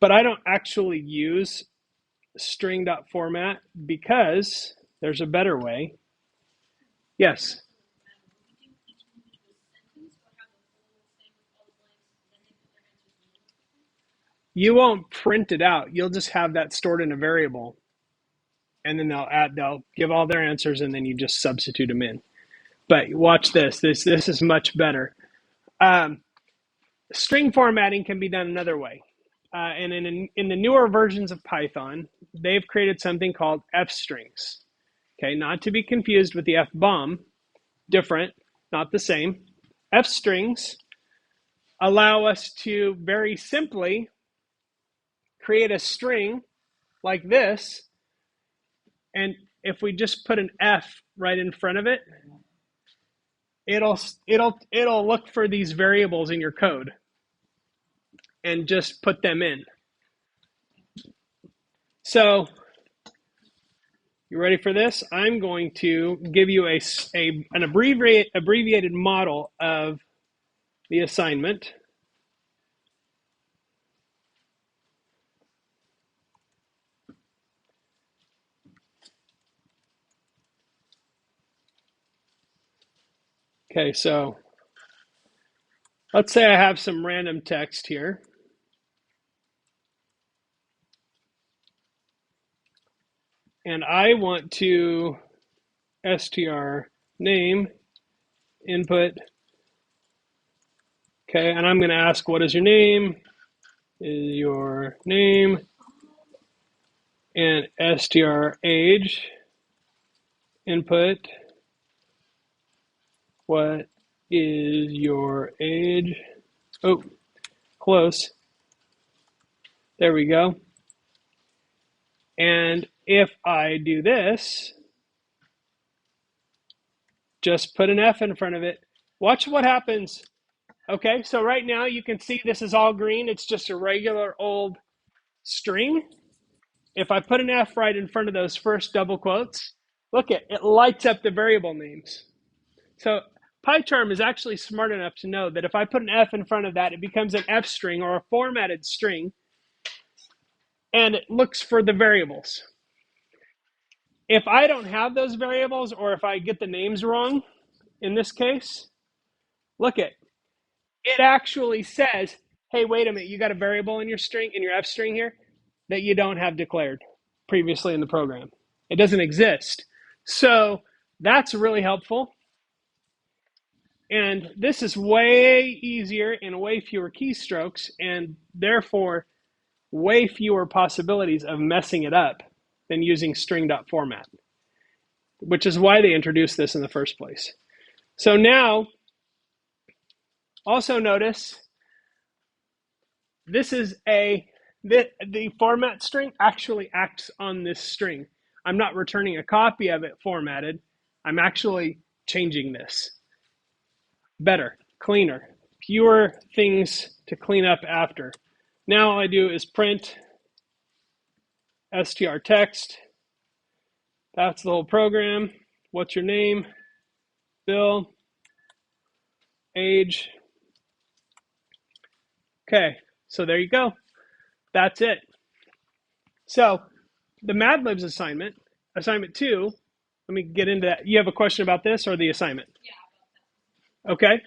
But I don't actually use string.format because there's a better way. Yes. You won't print it out. You'll just have that stored in a variable, and then they'll give all their answers, and then you just substitute them in. But watch this. This is much better. Um, String formatting can be done another way. And in the newer versions of Python, they've created something called f strings. Okay, not to be confused with the f bomb. Different, not the same. F strings allow us to very simply create a string like this, and if we just put an F right in front of it, it'll look for these variables in your code and just put them in. So, you ready for this? I'm going to give you an abbreviated model of the assignment. Okay, so let's say I have some random text here. And I want to str name input. Okay, and I'm going to ask, what is your name? Is your name? And str age input. What is your age? Oh, close. There we go. And if I do this, just put an F in front of it. Watch what happens. Okay, so right now you can see this is all green. It's just a regular old string. If I put an F right in front of those first double quotes, look it lights up the variable names. So PyCharm is actually smart enough to know that if I put an F in front of that, it becomes an F string or a formatted string, and it looks for the variables. If I don't have those variables, or if I get the names wrong, in this case, look it actually says, hey, wait a minute, you got a variable in your string, in your F string here, that you don't have declared previously in the program. It doesn't exist. So that's really helpful. And this is way easier and way fewer keystrokes, and therefore way fewer possibilities of messing it up than using string.format, which is why they introduced this in the first place. So now, also notice, this is the format string actually acts on this string. I'm not returning a copy of it formatted. I'm actually changing this. Better, cleaner, fewer things to clean up after. Now all I do is print str text. That's the whole program. What's your name? Bill. Age. Okay, so there you go. That's it. So the Mad Libs assignment 2, let me get into that. You have a question about this or the assignment? Yeah. Okay.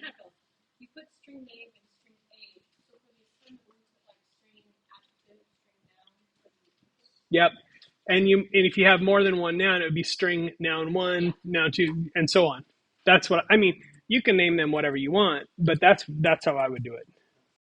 You put string name and string age. So when you send like string adjective, string noun. Yep. And if you have more than one noun, it would be string noun 1, noun 2, and so on. That's what I mean. You can name them whatever you want, but that's how I would do it.